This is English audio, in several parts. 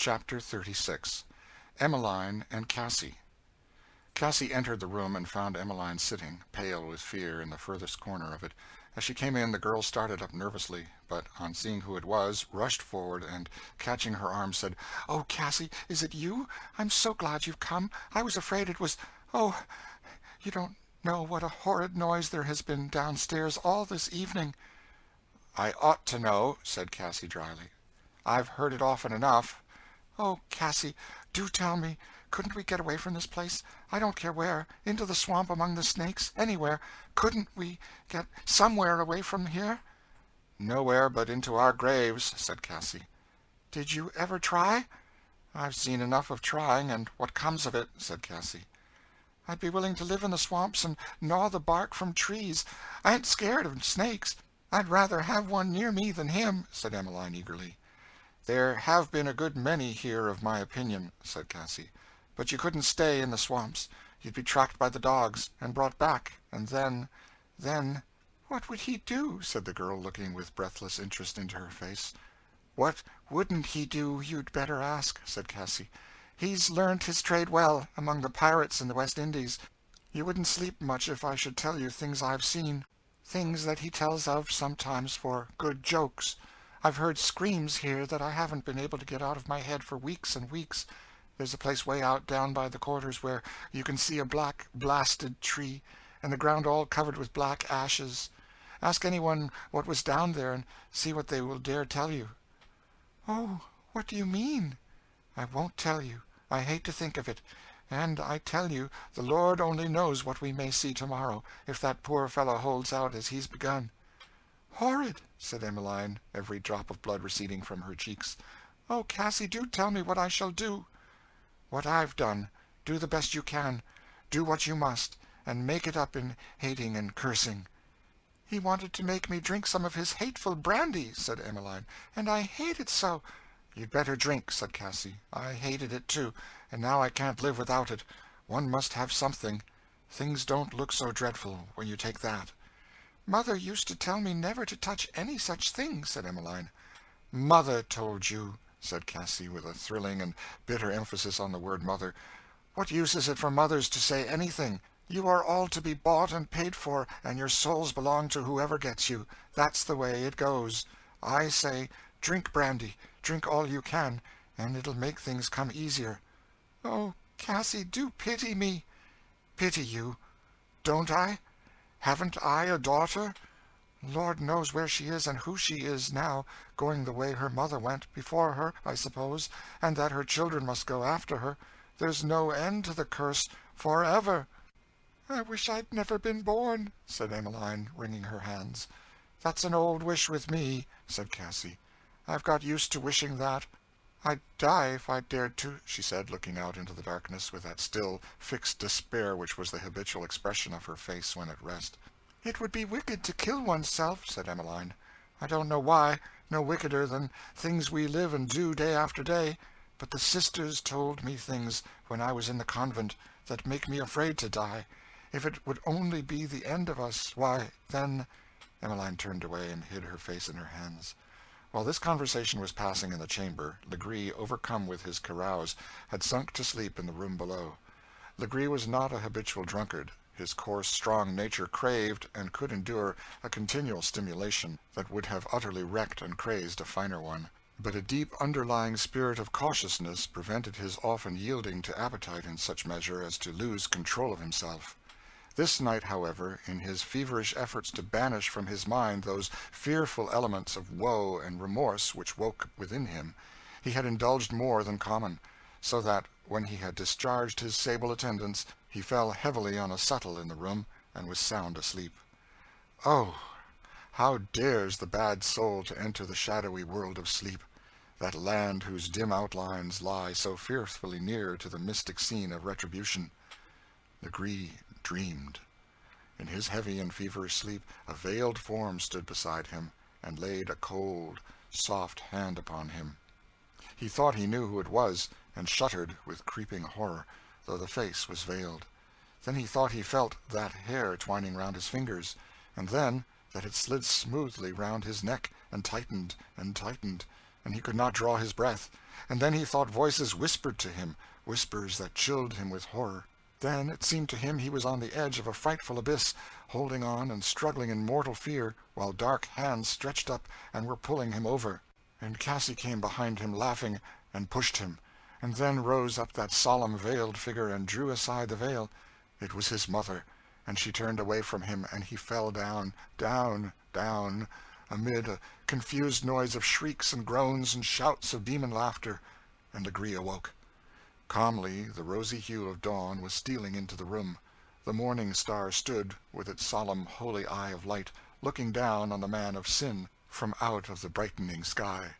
Chapter 36. Emmeline and Cassie. Cassie entered the room and found Emmeline sitting, pale with fear, in the furthest corner of it. As she came in, the girl started up nervously, but on seeing who it was, rushed forward, and, catching her arm, said, "Oh, Cassie, is it you? I'm so glad you've come. I was afraid it was— Oh, you don't know what a horrid noise there has been downstairs all this evening." "I ought to know," said Cassie dryly. "I've heard it often enough." "Oh, Cassie, do tell me. Couldn't we get away from this place? I don't care where. Into the swamp among the snakes. Anywhere. Couldn't we get somewhere away from here?" "Nowhere but into our graves," said Cassie. "Did you ever try?" "I've seen enough of trying, and what comes of it," said Cassie. "I'd be willing to live in the swamps and gnaw the bark from trees. I ain't scared of snakes. I'd rather have one near me than him," said Emmeline eagerly. "There have been a good many here of my opinion," said Cassie. "But you couldn't stay in the swamps. You'd be tracked by the dogs, and brought back, and then—" "What would he do?" said the girl, looking with breathless interest into her face. "What wouldn't he do, you'd better ask," said Cassie. "He's learnt his trade well, among the pirates in the West Indies. You wouldn't sleep much if I should tell you things I've seen. Things that he tells of sometimes for good jokes. I've heard screams here that I haven't been able to get out of my head for weeks and weeks. There's a place way out down by the quarters where you can see a black blasted tree, and the ground all covered with black ashes. Ask anyone what was down there, and see what they will dare tell you." "Oh, what do you mean?" "I won't tell you. I hate to think of it. And I tell you, the Lord only knows what we may see tomorrow, if that poor fellow holds out as he's begun." "Horrid!" said Emmeline, every drop of blood receding from her cheeks. "Oh, Cassie, do tell me what I shall do." "What I've done. Do the best you can. Do what you must, and make it up in hating and cursing." "He wanted to make me drink some of his hateful brandy," said Emmeline, "and I hate it so." "You'd better drink," said Cassie. "I hated it, too, and now I can't live without it. One must have something. Things don't look so dreadful when you take that." "Mother used to tell me never to touch any such thing," said Emmeline. "Mother told you," said Cassie, with a thrilling and bitter emphasis on the word mother. "What use is it for mothers to say anything? You are all to be bought and paid for, and your souls belong to whoever gets you. That's the way it goes. I say, drink brandy, drink all you can, and it'll make things come easier." "Oh, Cassie, do pity me." "Pity you? Don't I? Haven't I a daughter? Lord knows where she is and who she is now, going the way her mother went, before her, I suppose, and that her children must go after her. There's no end to the curse, forever." "I wish I'd never been born," said Emmeline, wringing her hands. "That's an old wish with me," said Cassie. "I've got used to wishing that. I'd die if I dared to," she said, looking out into the darkness with that still, fixed despair which was the habitual expression of her face when at rest. "It would be wicked to kill oneself," said Emmeline. "I don't know why. No wickeder than things we live and do day after day. But the sisters told me things, when I was in the convent, that make me afraid to die. If it would only be the end of us, why, then—" Emmeline turned away and hid her face in her hands. While this conversation was passing in the chamber, Legree, overcome with his carouse, had sunk to sleep in the room below. Legree was not a habitual drunkard. His coarse, strong nature craved and could endure a continual stimulation that would have utterly wrecked and crazed a finer one. But a deep underlying spirit of cautiousness prevented his often yielding to appetite in such measure as to lose control of himself. This night, however, in his feverish efforts to banish from his mind those fearful elements of woe and remorse which woke within him, he had indulged more than common, so that, when he had discharged his sable attendance, he fell heavily on a settle in the room, and was sound asleep. Oh, how dares the bad soul to enter the shadowy world of sleep, that land whose dim outlines lie so fearfully near to the mystic scene of retribution? Legree dreamed. In his heavy and feverish sleep a veiled form stood beside him, and laid a cold, soft hand upon him. He thought he knew who it was, and shuddered with creeping horror, though the face was veiled. Then he thought he felt that hair twining round his fingers, and then that it slid smoothly round his neck, and tightened and tightened, and he could not draw his breath. And then he thought voices whispered to him, whispers that chilled him with horror. Then it seemed to him he was on the edge of a frightful abyss, holding on and struggling in mortal fear, while dark hands stretched up and were pulling him over. And Cassie came behind him laughing, and pushed him, and then rose up that solemn veiled figure and drew aside the veil. It was his mother, and she turned away from him, and he fell down, down, down, amid a confused noise of shrieks and groans and shouts of demon laughter, and Legree awoke. Calmly the rosy hue of dawn was stealing into the room. The morning star stood, with its solemn holy eye of light, looking down on the man of sin from out of the brightening sky.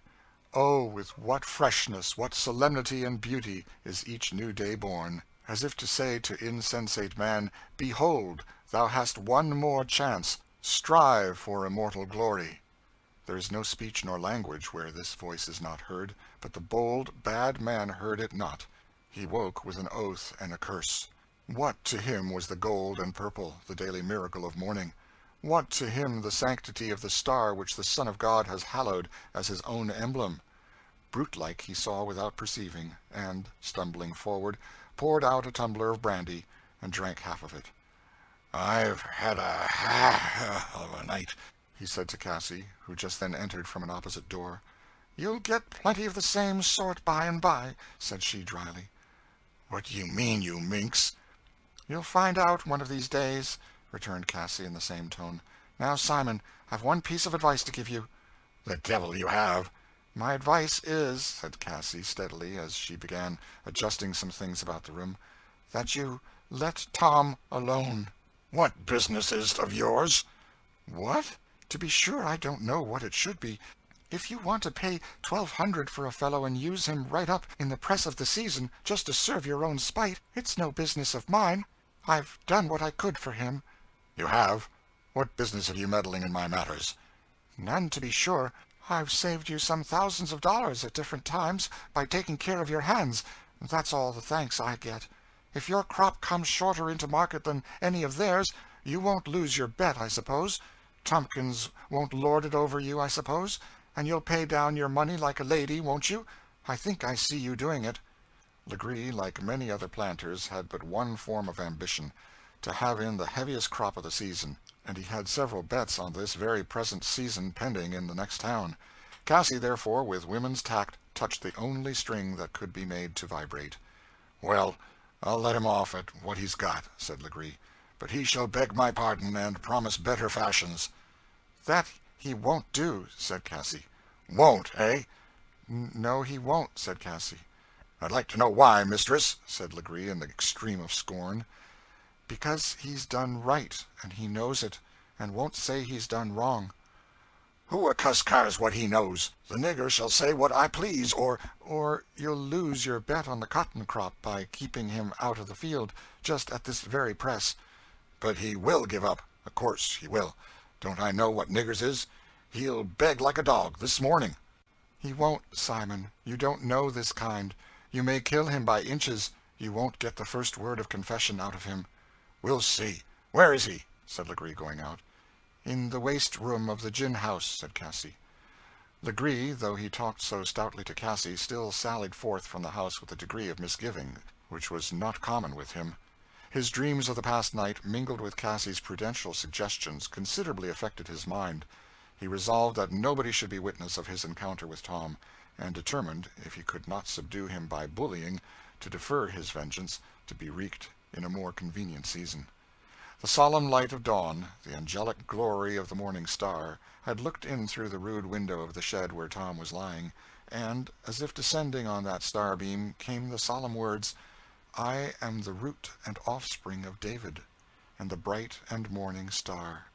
Oh, with what freshness, what solemnity and beauty is each new day born, as if to say to insensate man, Behold, thou hast one more chance, strive for immortal glory. There is no speech nor language where this voice is not heard, but the bold, bad man heard it not. He woke with an oath and a curse. What to him was the gold and purple, the daily miracle of morning? What to him the sanctity of the star which the Son of God has hallowed as his own emblem? Brute-like he saw without perceiving, and, stumbling forward, poured out a tumbler of brandy, and drank half of it. "I've had of a night," he said to Cassie, who just then entered from an opposite door. "You'll get plenty of the same sort by and by," said she dryly. "What do you mean, you minx?" "You'll find out one of these days," returned Cassie in the same tone. "Now, Simon, I've one piece of advice to give you." "The devil you have!" "My advice is," said Cassie steadily, as she began adjusting some things about the room, "that you let Tom alone." "What business is it of yours?" "What? To be sure I don't know what it should be. If you want to pay $1,200 for a fellow and use him right up in the press of the season, just to serve your own spite, it's no business of mine. I've done what I could for him." "You have? What business have you meddling in my matters?" "None, to be sure. I've saved you some thousands of dollars at different times by taking care of your hands. That's all the thanks I get. If your crop comes shorter into market than any of theirs, you won't lose your bet, I suppose. Tompkins won't lord it over you, I suppose, and you'll pay down your money like a lady, won't you? I think I see you doing it." Legree, like many other planters, had but one form of ambition, to have in the heaviest crop of the season, and he had several bets on this very present season pending in the next town. Cassie, therefore, with woman's tact, touched the only string that could be made to vibrate. "Well, I'll let him off at what he's got," said Legree, "but he shall beg my pardon and promise better fashions." "That he won't do," said Cassie. "Won't, eh?" "No, he won't," said Cassie. "I'd like to know why, mistress," said Legree in the extreme of scorn. "Because he's done right, and he knows it, and won't say he's done wrong." "Who a cuss cares what he knows? The nigger shall say what I please, or you'll lose your bet on the cotton crop by keeping him out of the field, just at this very press." "But he will give up. Of course he will. Don't I know what niggers is? He'll beg like a dog, this morning." "He won't, Simon. You don't know this kind. You may kill him by inches. You won't get the first word of confession out of him." "We'll see. Where is he?" said Legree, going out. "In the waste room of the gin house," said Cassie. Legree, though he talked so stoutly to Cassie, still sallied forth from the house with a degree of misgiving which was not common with him. His dreams of the past night, mingled with Cassie's prudential suggestions, considerably affected his mind. He resolved that nobody should be witness of his encounter with Tom, and determined, if he could not subdue him by bullying, to defer his vengeance to be wreaked in a more convenient season. The solemn light of dawn, the angelic glory of the morning star, had looked in through the rude window of the shed where Tom was lying, and, as if descending on that starbeam, came the solemn words, "I am the root and offspring of David, and the bright and morning star."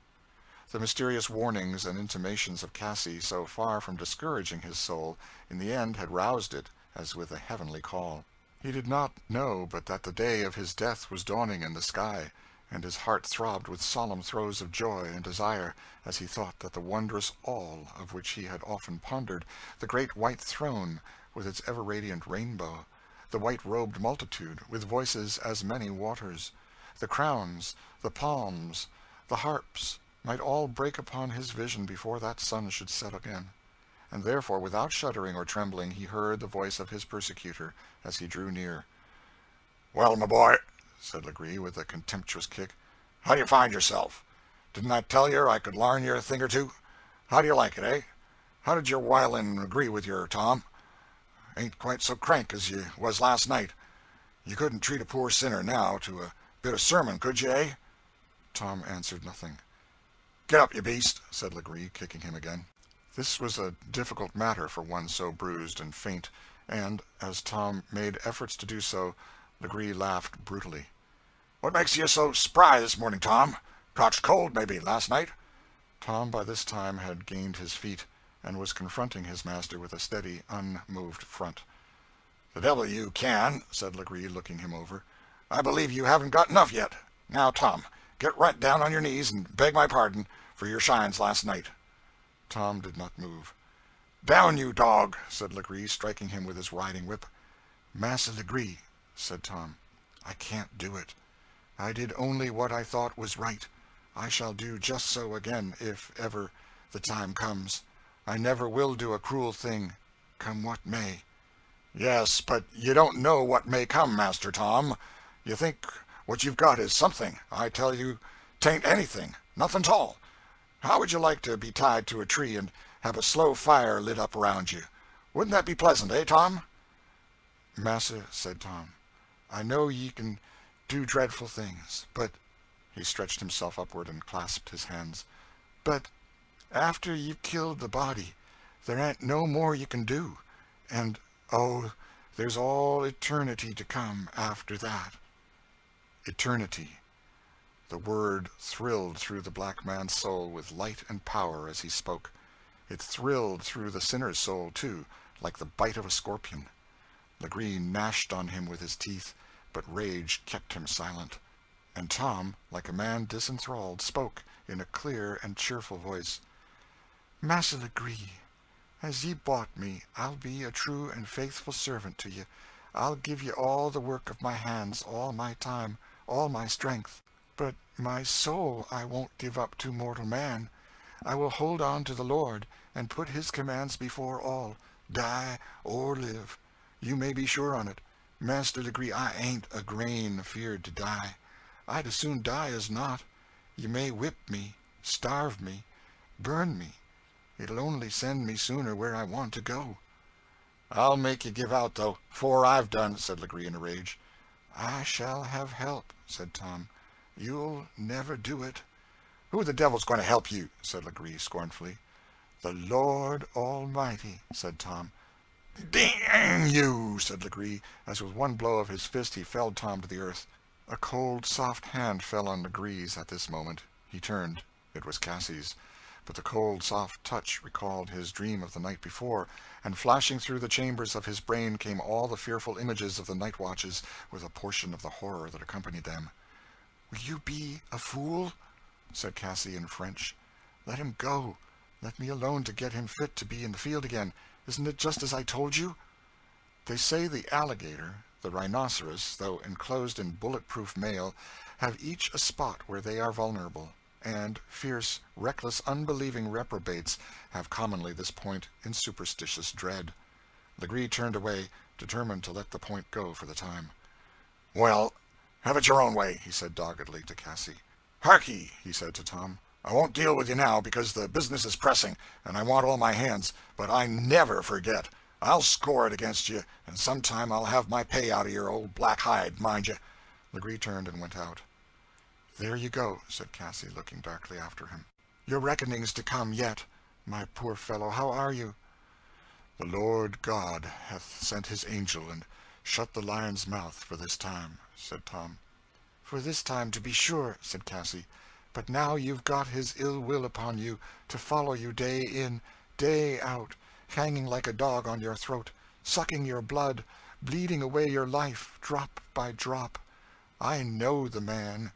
The mysterious warnings and intimations of Cassie, so far from discouraging his soul, in the end had roused it, as with a heavenly call. He did not know but that the day of his death was dawning in the sky, and his heart throbbed with solemn throes of joy and desire as he thought that the wondrous all of which he had often pondered, the great white throne with its ever-radiant rainbow, the white-robed multitude with voices as many waters, the crowns, the palms, the harps, might all break upon his vision before that sun should set again. and therefore without shuddering or trembling he heard the voice of his persecutor as he drew near. "Well, my boy," said Legree, with a contemptuous kick, "how do you find yourself? Didn't I tell yer I could larn you a thing or two? How do you like it, eh? How did your wildin' agree with yer, Tom? Ain't quite so crank as you was last night. You couldn't treat a poor sinner now to a bit of sermon, could you, eh?" Tom answered nothing. "Get up, you beast," said Legree, kicking him again. This was a difficult matter for one so bruised and faint, and, as Tom made efforts to do so, Legree laughed brutally. "What makes you so spry this morning, Tom? Cotched cold, maybe, last night?" Tom by this time had gained his feet, and was confronting his master with a steady, unmoved front. "The devil you can," said Legree, looking him over. "I believe you haven't got enough yet. Now, Tom, get right down on your knees and beg my pardon for your shines last night." Tom did not move. "Down, you dog," said Legree, striking him with his riding whip. "Massa Legree," said Tom, "I can't do it. I did only what I thought was right. I shall do just so again, if ever the time comes. I never will do a cruel thing, come what may." "Yes, but you don't know what may come, Master Tom. You think what you've got is something. I tell you 'tain't anything, nothing 'tall. How would you like to be tied to a tree and have a slow fire lit up around you? Wouldn't that be pleasant, eh, Tom?" "Massa," said Tom, "I know ye can do dreadful things, but—" He stretched himself upward and clasped his hands. "But after you've killed the body, there ain't no more you can do. And, oh, there's all eternity to come after that." Eternity. The word thrilled through the black man's soul with light and power as he spoke. It thrilled through the sinner's soul, too, like the bite of a scorpion. Legree gnashed on him with his teeth, but rage kept him silent. And Tom, like a man disenthralled, spoke in a clear and cheerful voice. "Massa Legree, as ye bought me, I'll be a true and faithful servant to ye. I'll give ye all the work of my hands, all my time, all my strength. But my soul I won't give up to mortal man. I will hold on to the Lord, and put his commands before all, die or live. You may be sure on it. Master Legree, I ain't a grain afeard to die. I'd as soon die as not. You may whip me, starve me, burn me. It'll only send me sooner where I want to go." "I'll make you give out, though, 'fore I've done," said Legree in a rage. "I shall have help," said Tom. "You'll never do it." "Who the devil's going to help you?" said Legree scornfully. "The Lord Almighty," said Tom. "Dang you!" said Legree, as with one blow of his fist he felled Tom to the earth. A cold, soft hand fell on Legree's at this moment. He turned. It was Cassie's. But the cold, soft touch recalled his dream of the night before, and flashing through the chambers of his brain came all the fearful images of the night watches, with a portion of the horror that accompanied them. "Will you be a fool?" said Cassie in French. "Let him go. Let me alone to get him fit to be in the field again. Isn't it just as I told you?" They say the alligator, the rhinoceros, though enclosed in bullet-proof mail, have each a spot where they are vulnerable, and fierce, reckless, unbelieving reprobates have commonly this point in superstitious dread. Legree turned away, determined to let the point go for the time. "Well, have it your own way," he said doggedly to Cassie. "Harkee," he said to Tom, "I won't deal with you now, because the business is pressing, and I want all my hands, but I never forget. I'll score it against you, and sometime I'll have my pay out of your old black hide, mind you." Legree turned and went out. "There you go," said Cassie, looking darkly after him. "Your reckoning's to come yet. My poor fellow, how are you?" "The Lord God hath sent his angel and shut the lion's mouth for this time," said Tom. "For this time, to be sure," said Cassie. "But now you've got his ill will upon you, to follow you day in, day out, hanging like a dog on your throat, sucking your blood, bleeding away your life, drop by drop. I know the man.